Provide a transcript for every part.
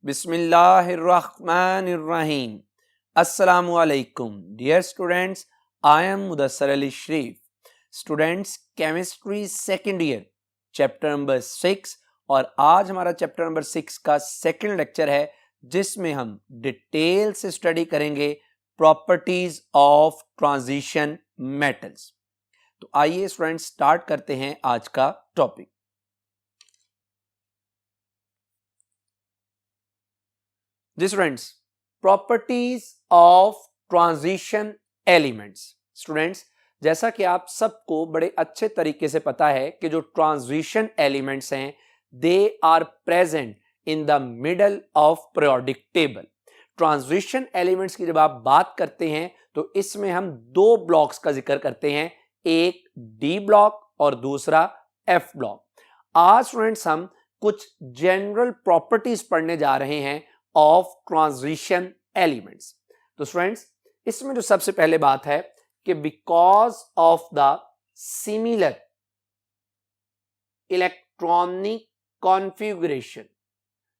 बिस्मिल्लाहिर्रहमानिर्रहीम। अस्सलामुअलैकुम dear students, I am Mudassar Ali Sharif. Students, chemistry second year chapter number 6 और आज हमारा चैप्टर नंबर 6 का सेकेंड लेक्चर है जिसमें हम डिटेल से स्टडी करेंगे प्रॉपर्टीज ऑफ ट्रांजिशन मेटल्स। तो आइए स्टूडेंट्स स्टार्ट करते हैं आज का टॉपिक। जी students, properties of transition elements. Students, जैसा कि आप सबको बड़े अच्छे तरीके से पता है कि जो ट्रांजिशन एलिमेंट्स हैं they are present in the middle of periodic table. Transition elements की जब आप बात करते हैं तो इसमें हम दो ब्लॉक्स का जिक्र करते हैं, एक डी ब्लॉक और दूसरा एफ ब्लॉक। आज स्टूडेंट्स हम कुछ जनरल प्रॉपर्टीज पढ़ने जा रहे हैं ऑफ ट्रांजिशन एलिमेंट्स। तो स्टूडेंट्स, इसमें जो सबसे पहले बात है कि because of the similar electronic configuration,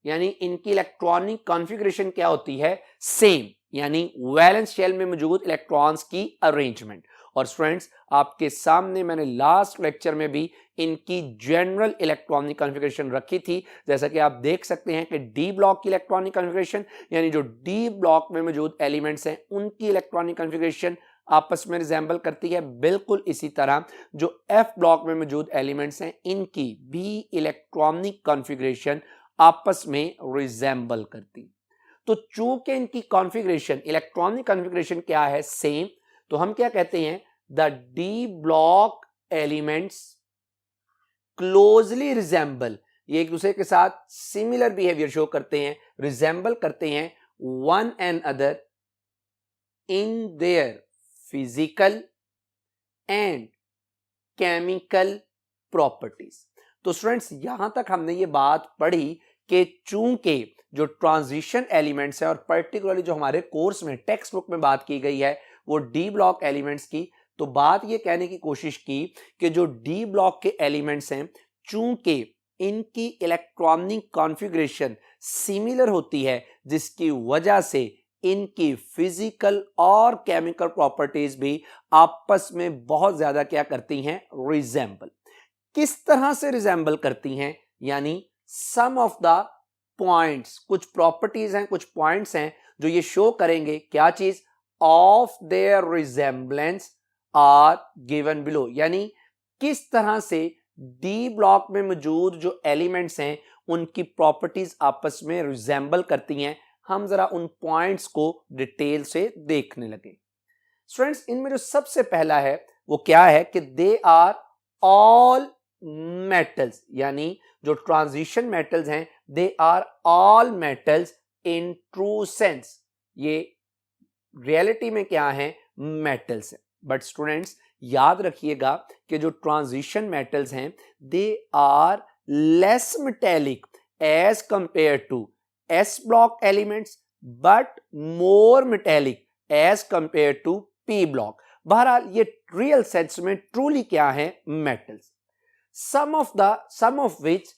यानी इनकी इलेक्ट्रॉनिक कॉन्फ़िगरेशन क्या होती है, सेम, यानी वैलेंस शेल में मौजूद इलेक्ट्रॉन्स की अरेंजमेंट। और स्टूडेंट्स, आपके सामने मैंने लास्ट लेक्चर में भी इनकी जनरल इलेक्ट्रॉनिक कॉन्फ़िगरेशन रखी थी। जैसा कि आप देख सकते हैं कि डी ब्लॉक की इलेक्ट्रॉनिक कॉन्फ़िगरेशन, यानी जो डी ब्लॉक में मौजूद एलिमेंट्स हैं उनकी इलेक्ट्रॉनिक कॉन्फ़िगरेशन आपस में रिजेंबल करती है। बिल्कुल इसी तरह जो एफ ब्लॉक में मौजूद एलिमेंट्स हैं इनकी भी इलेक्ट्रॉनिक कॉन्फ़िगरेशन आपस में रिजेंबल करती। तो चूंकि इनकी कॉन्फ़िगरेशन, इलेक्ट्रॉनिक कॉन्फ़िगरेशन क्या है, सेम, तो हम क्या कहते हैं, the D block elements closely resemble, ये एक दूसरे के साथ सिमिलर बिहेवियर शो करते हैं, रिजेंबल करते हैं one and other in their physical and chemical properties. तो स्टूडेंट्स, यहां तक हमने ये बात पढ़ी कि चूंकि जो ट्रांजिशन एलिमेंट्स है और पर्टिकुलरली जो हमारे कोर्स में टेक्स्ट बुक में बात की गई है वो डी ब्लॉक एलिमेंट्स की, तो बात ये कहने की कोशिश की कि जो डी ब्लॉक के एलिमेंट्स हैं चूंकि इनकी इलेक्ट्रॉनिक कॉन्फ़िगरेशन सिमिलर होती है जिसकी वजह से इनकी फिजिकल और केमिकल प्रॉपर्टीज भी आपस में बहुत ज्यादा क्या करती हैं, रिजेंबल। किस तरह से रिजेंबल करती हैं, यानी सम ऑफ द पॉइंट्स, कुछ प्रॉपर्टीज हैं, कुछ पॉइंट्स हैं जो ये शो करेंगे क्या चीज, of their resemblance are given below, यानी किस तरह से डी ब्लॉक में मौजूद जो एलिमेंट्स हैं उनकी प्रॉपर्टीज आपस में रिजेंबल करती हैं। हम जरा उन पॉइंट्स को डिटेल से देखने लगे। स्टूडेंट्स, इनमें जो सबसे पहला है वो क्या है कि दे आर ऑल मेटल्स, यानी जो ट्रांजिशन मेटल्स हैं they are all metals in true sense, ये रियलिटी में क्या है, मेटल्स है। बट स्टूडेंट्स याद रखिएगा कि जो ट्रांजिशन मेटल्स हैं they are less metallic as compare to s block elements but more metallic as compare to p block. बहरहाल ये रियल सेंस में ट्रूली क्या है, metals. some of which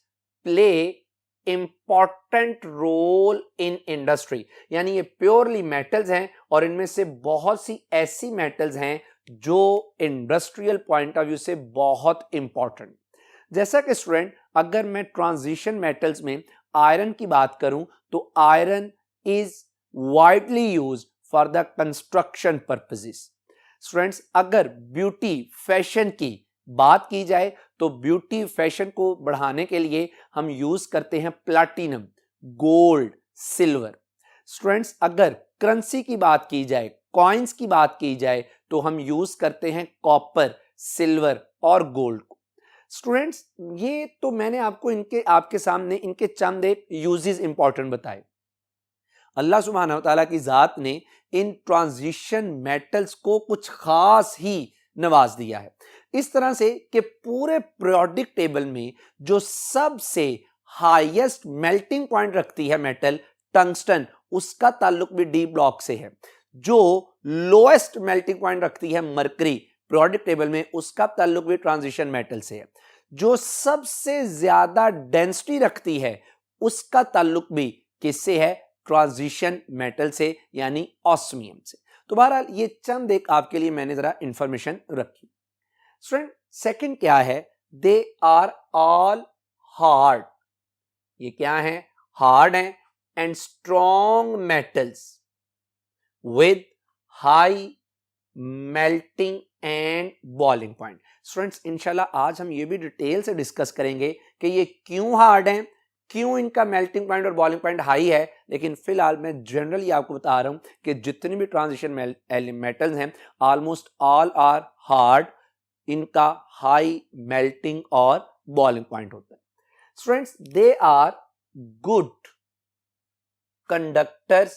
play important role in industry, यानी ये purely metals हैं और इनमें से बहुत सी ऐसी मेटल्स हैं जो इंडस्ट्रियल पॉइंट ऑफ व्यू से बहुत इंपॉर्टेंट। जैसा कि स्टूडेंट, अगर मैं ट्रांजिशन मेटल्स में आयरन की बात करूं तो iron is widely used for the construction purposes. Students, अगर ब्यूटी फैशन की बात की जाए तो ब्यूटी फैशन को बढ़ाने के लिए हम यूज करते हैं प्लैटिनम, गोल्ड, सिल्वर। स्टूडेंट्स, अगर करेंसी की बात की जाए, कॉइन्स की बात की जाए तो हम यूज करते हैं कॉपर, सिल्वर और गोल्ड को। स्टूडेंट्स, ये तो मैंने आपको आपके सामने इनके चंद एक यूजेस इंपॉर्टेंट बताए। अल्लाह सुब्हानहू तआला की जात ने इन ट्रांजिशन मेटल्स को कुछ खास ही नवाज दिया है, इस तरह से कि पूरे पीरियोडिक टेबल में जो सबसे हाईएस्ट मेल्टिंग पॉइंट रखती है मेटल, टंगस्टन, उसका ताल्लुक भी डी ब्लॉक से है। जो लोएस्ट मेल्टिंग पॉइंट रखती है मरकरी पीरियोडिक टेबल में, उसका ताल्लुक भी ट्रांजिशन मेटल से है। जो सबसे ज्यादा डेंसिटी रखती है उसका ताल्लुक भी किससे है? ट्रांजिशन मेटल से यानी ऑस्मियम से। तो बहरहाल ये चंद एक आपके लिए मैंने जरा इंफॉर्मेशन रखी। स्टूडेंट सेकंड क्या है? They are all hard. ये क्या है? हार्ड है and strong metals with high melting and boiling point. Students इंशाल्लाह आज हम ये भी डिटेल से डिस्कस करेंगे कि ये क्यों हार्ड हैं, क्यों इनका मेल्टिंग पॉइंट और बॉइलिंग पॉइंट हाई है। लेकिन फिलहाल मैं जनरली आपको बता रहा हूं कि जितनी भी ट्रांजिशन मेटल्स हैं ऑलमोस्ट ऑल आर हार्ड, इनका हाई मेल्टिंग और बॉइलिंग पॉइंट होता है। Students they are good conductors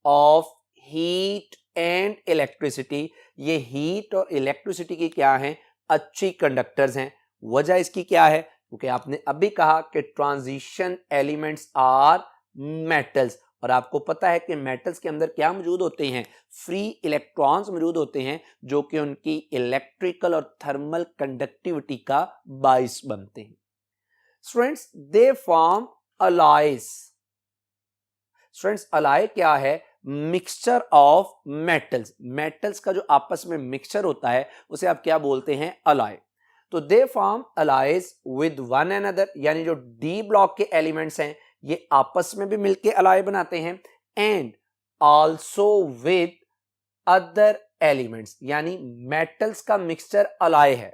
of heat and electricity. ये हीट और इलेक्ट्रिसिटी की क्या है? अच्छी कंडक्टर्स हैं। वजह इसकी क्या है? क्योंकि आपने अभी कहा कि ट्रांजिशन एलिमेंट्स आर मेटल्स, और आपको पता है कि मेटल्स के अंदर क्या मौजूद होते हैं? फ्री इलेक्ट्रॉन्स मौजूद होते हैं जो कि उनकी इलेक्ट्रिकल और थर्मल कंडक्टिविटी का बाइस बनते हैं। Students they form alloys. Students alloy क्या है? Mixture of metals. मेटल्स का जो आपस में मिक्सचर होता है उसे आप क्या बोलते हैं? अलॉय। तो they form alloys with one another, यानी जो डी ब्लॉक के एलिमेंट्स हैं ये आपस में भी मिलके अलॉय बनाते हैं, and also with other elements, यानी मेटल्स का मिक्सचर अलॉय है।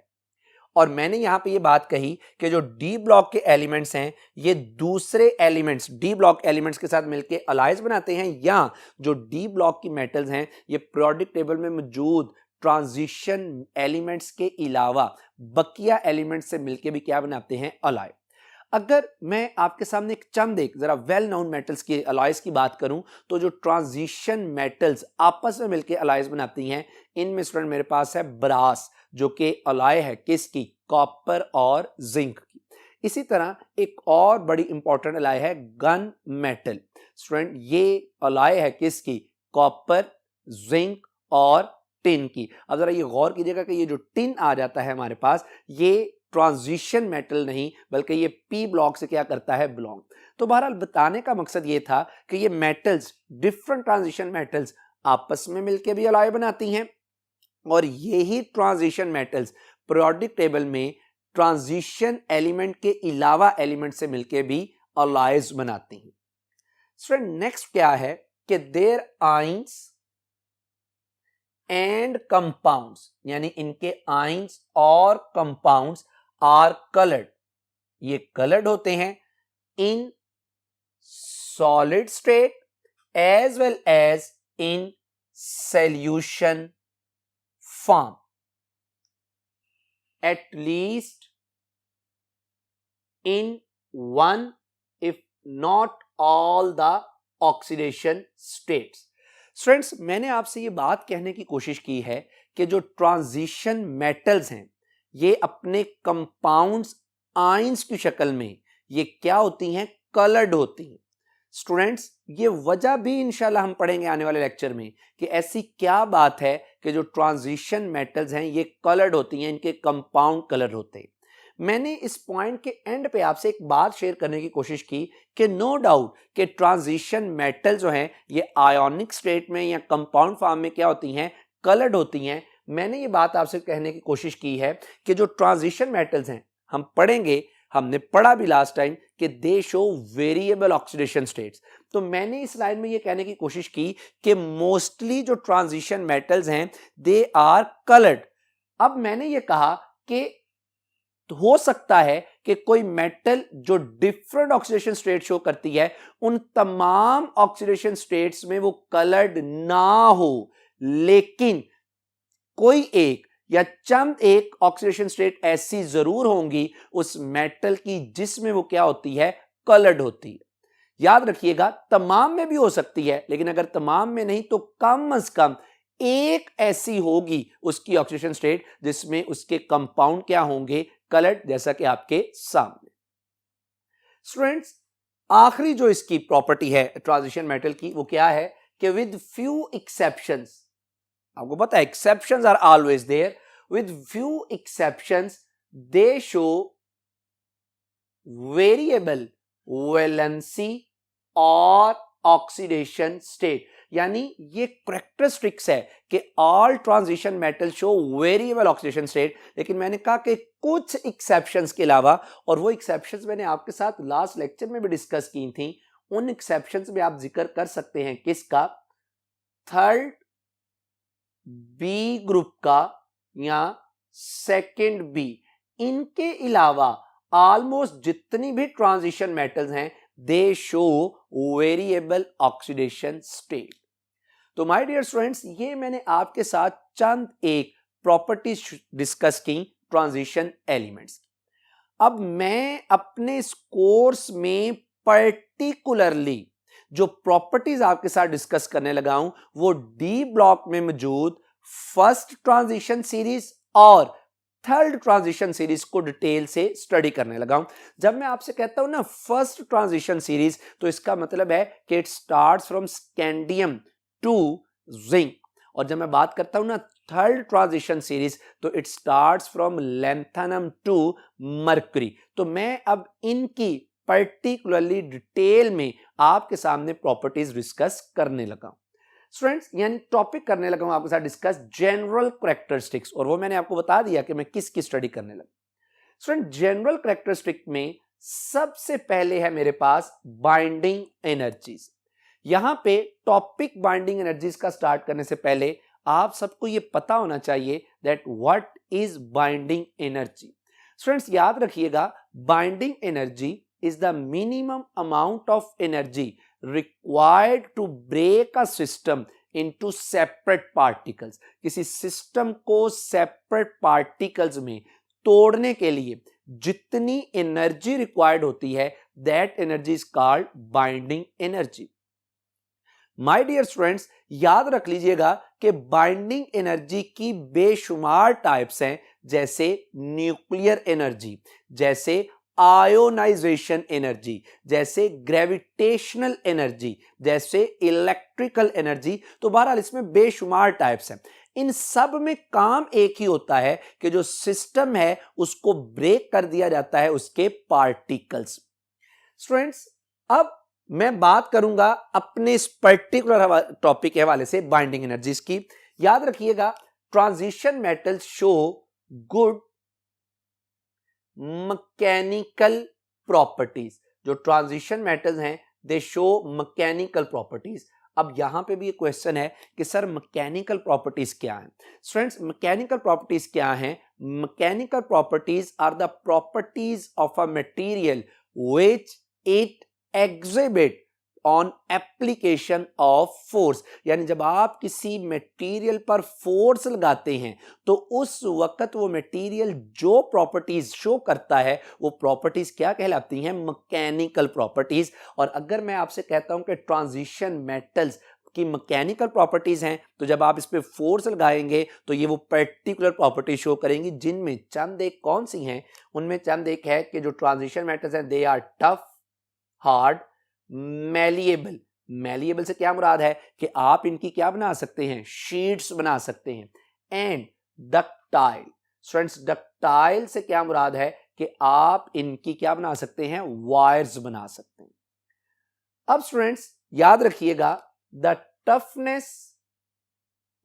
और मैंने यहां पे ये बात कही कि जो डी ब्लॉक के एलिमेंट्स हैं ये दूसरे एलिमेंट्स डी ब्लॉक एलिमेंट्स के साथ मिलकर अलाइज बनाते हैं, या जो डी ब्लॉक की मेटल्स हैं ये पीरियोडिक टेबल में मौजूद ट्रांजिशन एलिमेंट्स के अलावा बकिया एलिमेंट्स से मिलकर भी क्या बनाते हैं? अलाइ। अगर मैं आपके सामने एक चंद एक जरा वेल नोन मेटल्स की अलॉयज की बात करूं तो जो ट्रांजिशन मेटल्स आपस में मिलकर अलॉयज बनाती हैं इनमें स्टूडेंट मेरे पास है ब्रास, जो कि अलॉय है किसकी? कॉपर और जिंक की। इसी तरह एक और बड़ी इंपॉर्टेंट अलॉय है गन मेटल। स्टूडेंट ये अलॉय है किसकी? कॉपर, जिंक और टिन की। अब जरा ये गौर कीजिएगा कि ये जो टिन आ जाता है हमारे पास ये ट्रांजिशन मेटल नहीं बल्कि ये पी ब्लॉक से क्या करता है? बिलोंग। तो बहरहाल बताने का मकसद ये था कि ये मेटल्स, डिफरेंट ट्रांजिशन मेटल्स आपस में मिलकर भी अलॉय बनाती हैं, और यही ट्रांजिशन मेटल्स पीरियोडिक टेबल में ट्रांजिशन एलिमेंट के अलावा एलिमेंट से मिलकर भी अलॉयज बनाती हैं। स्टूडेंट नेक्स्ट क्या है कि देयर आयंस एंड कंपाउंड्स, यानी इनके आयंस और कंपाउंड्स आर कलर्ड। ये कलर्ड होते हैं in solid state as well as in solution form at least in one if not all the oxidation states। Students मैंने आपसे ये बात कहने की कोशिश की है कि जो ट्रांजिशन मेटल्स हैं ये अपने कंपाउंड्स आयंस की शक्ल में ये क्या होती हैं? कलर्ड होती हैं। स्टूडेंट्स ये वजह भी इंशाल्लाह हम पढ़ेंगे आने वाले लेक्चर में कि ऐसी क्या बात है कि जो ट्रांजिशन मेटल्स हैं ये कलर्ड होती हैं, इनके कंपाउंड कलर होते हैं। मैंने इस पॉइंट के एंड पे आपसे एक बात शेयर करने की कोशिश की कि नो डाउट कि ट्रांजिशन मेटल जो हैं ये आयोनिक स्टेट में या कंपाउंड फॉर्म में क्या होती हैं? कलर्ड होती हैं। मैंने ये बात आपसे कहने की कोशिश की है कि जो ट्रांजिशन मेटल्स हैं हम पढ़ेंगे, हमने पढ़ा भी लास्ट टाइम कि दे शो वेरिएबल ऑक्सीडेशन स्टेट्स। तो मैंने इस लाइन में ये कहने की कोशिश की कि मोस्टली जो ट्रांजिशन मेटल्स हैं दे आर कलर्ड। अब मैंने ये कहा कि हो सकता है कि कोई मेटल जो डिफरेंट ऑक्सीडेशन स्टेट शो करती है उन तमाम ऑक्सीडेशन स्टेट्स में वो कलर्ड ना हो, लेकिन कोई एक या चंद एक ऑक्सीडेशन स्टेट ऐसी जरूर होंगी उस मेटल की जिसमें वो क्या होती है? कलर्ड होती है। याद रखिएगा तमाम में भी हो सकती है, लेकिन अगर तमाम में नहीं तो कम से कम एक ऐसी होगी उसकी ऑक्सीडेशन स्टेट जिसमें उसके कंपाउंड क्या होंगे? कलर्ड, जैसा कि आपके सामने। स्टूडेंट्स आखिरी जो इसकी प्रॉपर्टी है ट्रांजिशन मेटल की वो क्या है कि विद फ्यू एक्सेप्शंस, आपको पता है exceptions are always there, with few exceptions they show variable valency और ऑक्सीडेशन स्टेट। यानी ये कैरेक्टरिस्टिक्स है कि all transition metal show variable oxidation state, लेकिन मैंने कहा कि कुछ एक्सेप्शंस के अलावा, और वो एक्सेप्शंस मैंने आपके साथ लास्ट लेक्चर में भी डिस्कस की थी, उन एक्सेप्शंस में आप जिक्र कर सकते हैं किसका, थर्ड बी ग्रुप का या सेकंड बी। इनके अलावा ऑलमोस्ट जितनी भी ट्रांजिशन मेटल्स हैं दे शो वेरिएबल ऑक्सीडेशन स्टेट। तो माय डियर स्टूडेंट्स, ये मैंने आपके साथ चंद एक प्रॉपर्टीज डिस्कस की ट्रांजिशन एलिमेंट्स। अब मैं अपने इस कोर्स में पर्टिकुलरली जो प्रॉपर्टीज आपके साथ डिस्कस करने लगा हूं वो डी ब्लॉक में मौजूद फर्स्ट ट्रांजिशन सीरीज और थर्ड ट्रांजिशन सीरीज को डिटेल से स्टडी करने लगा हूं। जब मैं आपसे कहता हूं ना फर्स्ट ट्रांजिशन सीरीज, तो इसका मतलब है कि it starts from scandium to zinc, और जब मैं बात करता हूं ना थर्ड ट्रांजिशन सीरीज, तो it starts from lanthanum to mercury. तो मैं अब इनकी पर्टिकुलरली डिटेल में आपके सामने प्रॉपर्टीज डिस्कस करने लगा हूं। स्टूडेंट्स, यानी टॉपिक करने लगा हूं आपके साथ डिस्कस जनरल कैरेक्टरिस्टिक्स, और वो मैंने आपको बता दिया कि मैं किसकी स्टडी करने लगा। स्टूडेंट, जनरल कैरेक्टरिस्टिक में सबसे पहले है मेरे पास बाइंडिंग एनर्जीज। यहां पे टॉपिक बाइंडिंग एनर्जीज का स्टार्ट करने से पहले आप सबको ये पता होना चाहिए that what is binding energy. Students, याद रखिएगा, binding energy is the minimum amount of energy required to break a system into separate particles। किसी सिस्टम को सेपरेट पार्टिकल्स में तोड़ने के लिए जितनी एनर्जी रिक्वायर्ड होती है that energy is called binding energy. My dear students, याद रख लीजिएगा कि बाइंडिंग एनर्जी की बेशुमार टाइप्स हैं, जैसे न्यूक्लियर एनर्जी, जैसे आयोनाइजेशन एनर्जी, जैसे ग्रेविटेशनल एनर्जी, जैसे इलेक्ट्रिकल एनर्जी। तो बहरहाल इसमें बेशुमार टाइप्स हैं। इन सब में काम एक ही होता है कि जो सिस्टम है उसको ब्रेक कर दिया जाता है उसके पार्टिकल्स। स्टूडेंट्स, अब मैं बात करूंगा अपने इस पर्टिकुलर टॉपिक के हवाले से बाइंडिंग एनर्जीज की। याद रखिएगा, transition metals show good mechanical properties. जो ट्रांजिशन मेटल्स हैं दे शो मैकेनिकल प्रॉपर्टीज। अब यहां पे भी ये क्वेश्चन है कि सर मैकेनिकल प्रॉपर्टीज क्या हैं। स्टूडेंट्स, मैकेनिकल प्रॉपर्टीज क्या हैं? Mechanical properties are the properties of a material which it exhibit on application of force. यानी जब आप किसी मटेरियल पर फोर्स लगाते हैं तो उस वक्त वो मटेरियल जो प्रॉपर्टीज शो करता है वो प्रॉपर्टीज क्या कहलाती हैं? Mechanical properties. और अगर मैं आपसे कहता हूं कि ट्रांजिशन मेटल्स की मैकेनिकल प्रॉपर्टीज हैं, तो जब आप इस पे फोर्स लगाएंगे तो ये वो पर्टिकुलर प्रॉपर्टी शो करेंगी, जिनमें चंद एक कौन सी हैं? उनमें चंद एक है कि जो ट्रांजिशन मेटल्स हैं they are tough, hard, malleable. Malleable से क्या मुराद है कि आप इनकी क्या बना सकते हैं? शीट्स बना सकते हैं। And ductile. स्टूडेंट्स, डक्टाइल से क्या मुराद है कि आप इनकी क्या बना सकते हैं? वायर्स बना सकते हैं। अब स्टूडेंट्स याद रखिएगा, the toughness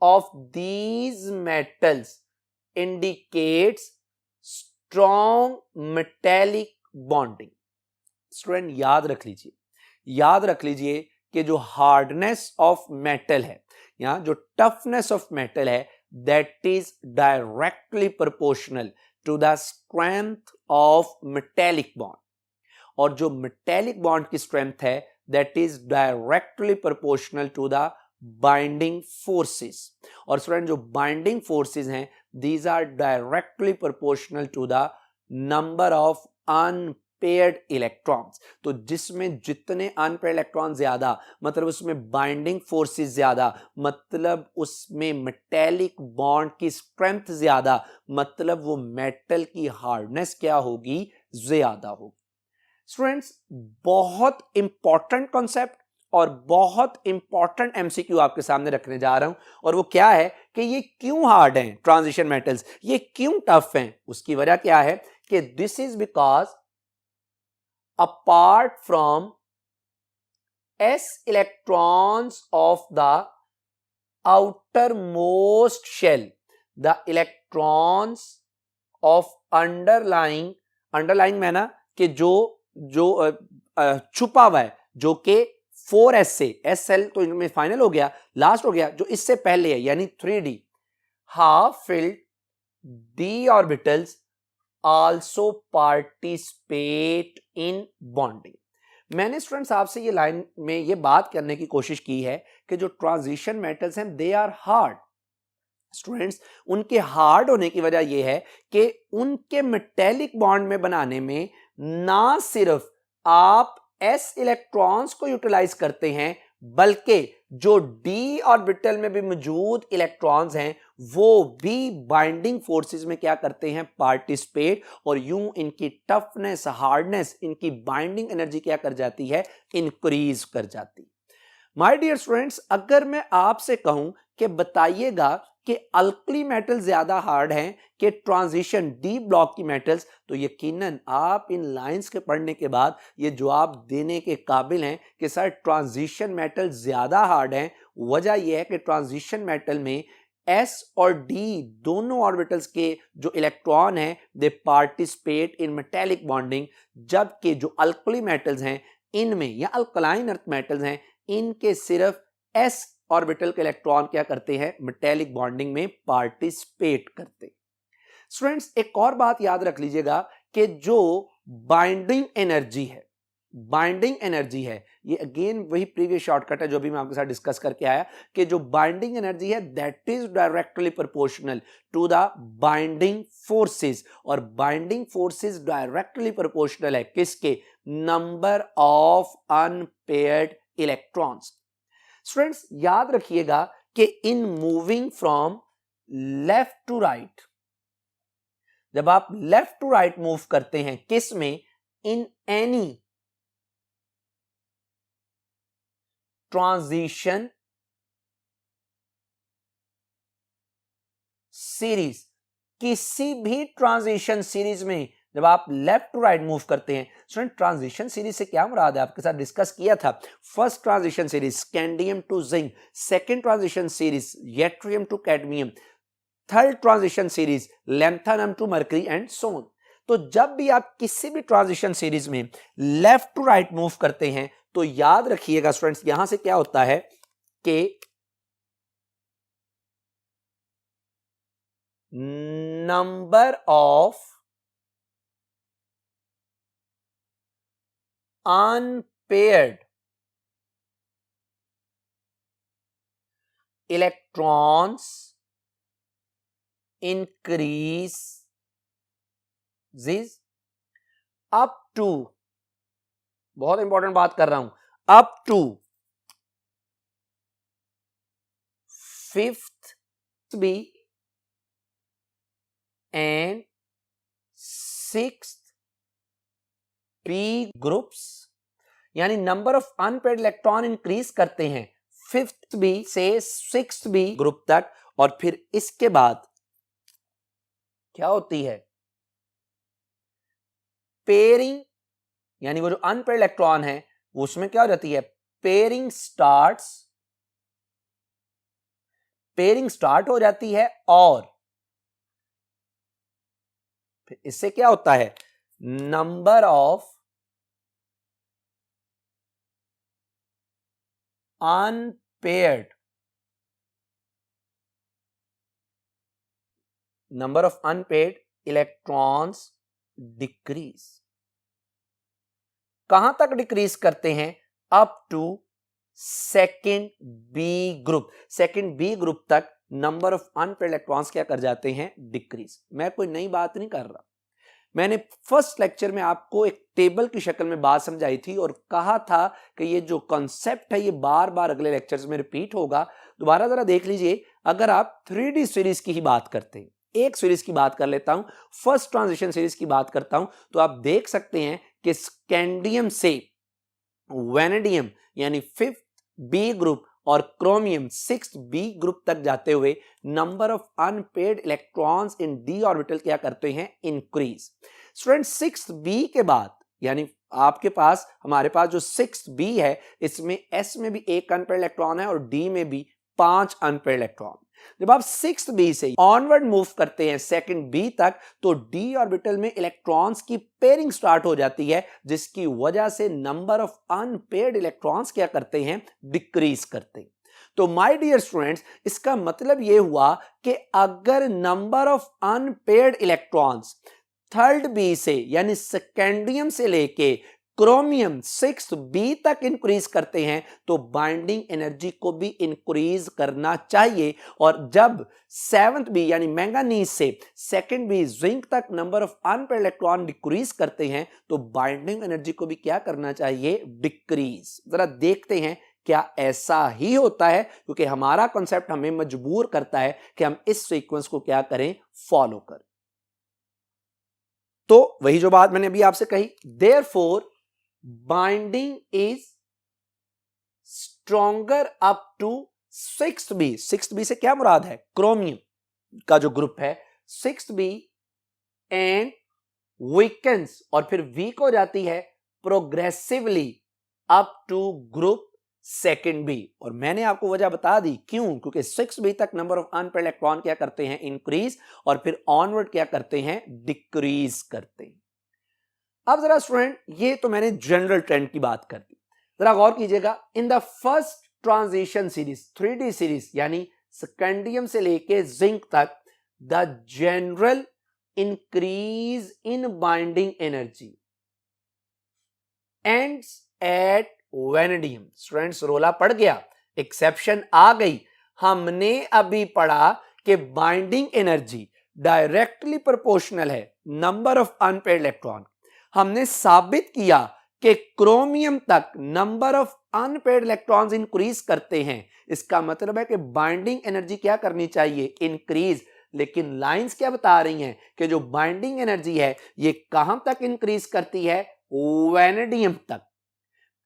of these metals indicates strong metallic bonding. Student याद रख लीजिए कि जो हार्डनेस ऑफ मेटल है या जो टफनेस ऑफ मेटल है that is directly proportional to the strength of metallic bond, और जो मेटेलिक बॉन्ड की स्ट्रेंथ है that is directly proportional to the binding forces. और स्टूडेंट, जो बाइंडिंग फोर्सेस हैं these are directly proportional to the number of unpaired electrons. तो जिसमें जितने अनपेयर्ड इलेक्ट्रॉन ज्यादा, मतलब उसमें बाइंडिंग फोर्सेस ज्यादा, मतलब उसमें मेटेलिक बॉन्ड की स्ट्रेंथ ज्यादा, मतलब वो मेटल की हार्डनेस क्या होगी? ज्यादा होगी। स्टूडेंट्स, बहुत इंपॉर्टेंट कॉन्सेप्ट और बहुत इंपॉर्टेंट एमसीक्यू आपके सामने रखने जा रहा हूं, और वो क्या है कि ये क्यों हार्ड हैं ट्रांजिशन मेटल्स, ये क्यों टफ हैं? उसकी वजह क्या है कि this is because apart from s electrons of the outermost shell, the electrons of underlying में ना कि जो छुपा हुआ है, जो कि 4s से, SL तो इनमें फाइनल हो गया, लास्ट हो गया, जो इससे पहले है यानी 3d, half filled d orbitals also participate in bonding. मैंने स्टूडेंट्स आपसे ये लाइन में ये बात करने की कोशिश की है कि जो ट्रांजिशन मेटल्स हैं दे आर हार्ड। स्टूडेंट्स, उनके हार्ड होने की वजह यह है कि उनके मेटेलिक बॉन्ड में बनाने में ना सिर्फ आप s इलेक्ट्रॉन्स को यूटिलाइज करते हैं, बल्कि जो d ऑर्बिटल में भी मौजूद इलेक्ट्रॉन्स हैं वो भी बाइंडिंग फोर्सेस में क्या करते हैं, पार्टिसिपेट, और यूं इनकी टफनेस, हार्डनेस, इनकी बाइंडिंग एनर्जी क्या कर जाती है, इंक्रीज कर जाती। माय डियर स्टूडेंट्स, अगर मैं आपसे कहूं कि बताइएगा कि अल्कली मेटल ज्यादा हार्ड हैं कि ट्रांजिशन डी ब्लॉक की मेटल्स, तो यकीनन आप इन लाइंस के पढ़ने के बाद ये जवाब देने के काबिल हैं कि सर ट्रांजिशन मेटल ज्यादा हार्ड हैं। वजह यह है कि ट्रांजिशन मेटल में s और d दोनों ऑर्बिटल्स के जो इलेक्ट्रॉन हैं दे पार्टिसिपेट इन मेटेलिक बॉन्डिंग, जबकि जो अल्कली मेटल्स हैं इनमें या अल्कलाइन अर्थ मेटल्स हैं इनके सिर्फ s ऑर्बिटल के इलेक्ट्रॉन क्या करते हैं, मेटेलिक बॉन्डिंग में पार्टिसिपेट करते। स्टूडेंट्स, एक और बात याद रख लीजिएगा कि जो बाइंडिंग एनर्जी है, ये अगेन वही प्रीवियस शॉर्टकट है जो भी मैं आपके साथ डिस्कस करके आया कि जो बाइंडिंग एनर्जी है that is directly proportional to the binding forces, और बाइंडिंग फोर्सेस डायरेक्टली प्रोपोर्शनल है किसके, number of unpaired electrons. Students, याद रखिएगा कि in moving from left to right, जब आप लेफ्ट टू राइट मूव करते हैं किस में, इन एनी ट्रांजिशन सीरीज, किसी भी ट्रांजिशन सीरीज में जब आप लेफ्ट टू राइट मूव करते हैं, स्टूडेंट ट्रांजिशन सीरीज से क्या मुराद है आपके साथ डिस्कस किया था। First transition series scandium to zinc, second transition series yttrium to cadmium, third transition series lanthanum to mercury and so on. तो जब भी आप किसी भी ट्रांजिशन सीरीज में लेफ्ट टू राइट मूव करते हैं तो याद रखिएगा स्टूडेंट्स, यहां से क्या होता है कि number of unpaired electrons increases up to, बहुत इंपॉर्टेंट बात कर रहा हूं, up to 5th B and 6th B groups, यानी number of unpaired electron increase करते हैं 5th B से 6th B ग्रुप तक, और फिर इसके बाद क्या होती है, पेयरिंग, यानी वो जो अनपेयर्ड इलेक्ट्रॉन है उसमें क्या हो जाती है, पेयरिंग स्टार्ट हो जाती है, और फिर इससे क्या होता है, number of unpaired electrons decrease. कहां तक डिक्रीज करते हैं, up to second B group तक नंबर ऑफ अनपेयर्ड इलेक्ट्रॉन्स क्या कर जाते हैं, डिक्रीज। मैं कोई नई बात नहीं कर रहा, मैंने फर्स्ट लेक्चर में आपको एक टेबल की शक्ल में बात समझाई थी और कहा था कि ये जो कॉन्सेप्ट है ये बार बार अगले लेक्चर्स में रिपीट होगा। दोबारा जरा देख लीजिए, अगर आप 3D सीरीज की ही बात करते हैं, एक सीरीज की बात कर लेता हूं, फर्स्ट ट्रांजिशन सीरीज की बात करता हूं, तो आप देख सकते हैं कि स्कैंडियम से वेनेडियम यानी 5th B ग्रुप और क्रोमियम 6th B ग्रुप तक जाते हुए number of unpaired electrons in d orbital क्या करते हैं, इंक्रीज। स्टूडेंट 6th B के बाद यानी आपके पास हमारे पास जो 6th बी है इसमें s में भी एक अनपेयर्ड इलेक्ट्रॉन है और d में भी 5 अनपेयर्ड इलेक्ट्रॉन। जब आप 6th बी से ऑनवर्ड मूव करते हैं 2nd बी तक तो d ऑर्बिटल में इलेक्ट्रॉन्स की पेयरिंग स्टार्ट हो जाती है, जिसकी वजह से नंबर ऑफ अनपेयर्ड इलेक्ट्रॉन्स क्या करते हैं, डिक्रीज करते हैं। तो माय डियर स्टूडेंट्स, इसका मतलब यह हुआ कि अगर number of unpaired electrons 3rd B से यानी सेकेंडियम से लेके क्रोमियम 6th बी तक इंक्रीज करते हैं तो बाइंडिंग एनर्जी को भी इंक्रीज करना चाहिए। और जब 7th बी यानी मैंगानीज से 2nd बी जिंक तक number of unpaired electron decrease करते हैं तो बाइंडिंग एनर्जी को भी क्या करना चाहिए, डिक्रीज। जरा देखते हैं क्या ऐसा ही होता है, क्योंकि हमारा कॉन्सेप्ट हमें मजबूर करता है कि हम इस सीक्वेंस को क्या करें, फॉलो करें। तो वही जो बात मैंने अभी आपसे कही, therefore binding is stronger up to 6th B. 6th B से क्या मुराद है, क्रोमियम का जो ग्रुप है 6th बी, एंड वीकेंस और फिर वीक हो जाती है progressively up to group 2nd B. और मैंने आपको वजह बता दी क्यों, क्योंकि 6th बी तक नंबर ऑफ अनपेयर्ड इलेक्ट्रॉन क्या करते हैं, इंक्रीज, और फिर ऑनवर्ड क्या करते हैं, डिक्रीज करते हैं। अब जरा स्टूडेंट, ये तो मैंने जनरल ट्रेंड की बात कर दी, जरा गौर कीजिएगा। In the first transition series 3D series यानी स्कैंडियम से लेके जिंक तक the general increase in binding energy ends at vanadium. Students रोला पड़ गया, एक्सेप्शन आ गई। हमने अभी पढ़ा कि बाइंडिंग एनर्जी डायरेक्टली प्रोपोर्शनल है नंबर ऑफ अनपेयर्ड इलेक्ट्रॉन। हमने साबित किया कि क्रोमियम तक number of unpaired electrons increase करते हैं। इसका मतलब है कि बाइंडिंग एनर्जी क्या करनी चाहिए, इंक्रीज। लेकिन लाइंस क्या बता रही हैं कि जो बाइंडिंग एनर्जी है ये कहां तक इंक्रीज करती है, वेनेडियम तक।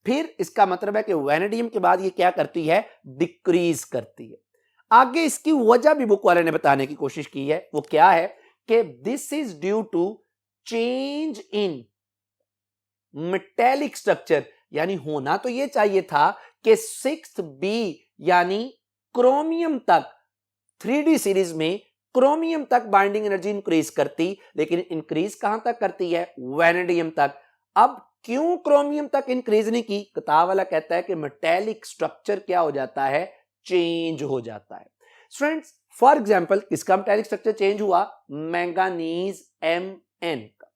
फिर इसका मतलब है कि वेनेडियम के बाद ये क्या करती है, डिक्रीज करती है। आगे इसकी वजह भी बुक वाले ने बताने की कोशिश की है, वो क्या है कि this is due to change in metallic structure. यानी होना तो ये चाहिए था कि 6th बी यानी क्रोमियम तक 3D सीरीज में क्रोमियम तक बाइंडिंग एनर्जी इंक्रीज करती, लेकिन इंक्रीज कहां तक करती है, वेनेडियम तक। अब क्यों क्रोमियम तक इंक्रीज नहीं की, किताब वाला कहता है कि मेटेलिक स्ट्रक्चर क्या हो जाता है, चेंज हो जाता है। स्टूडेंट्स, फॉर एग्जांपल किसका मेटेलिक स्ट्रक्चर चेंज हुआ, मैंगानीज Mn का।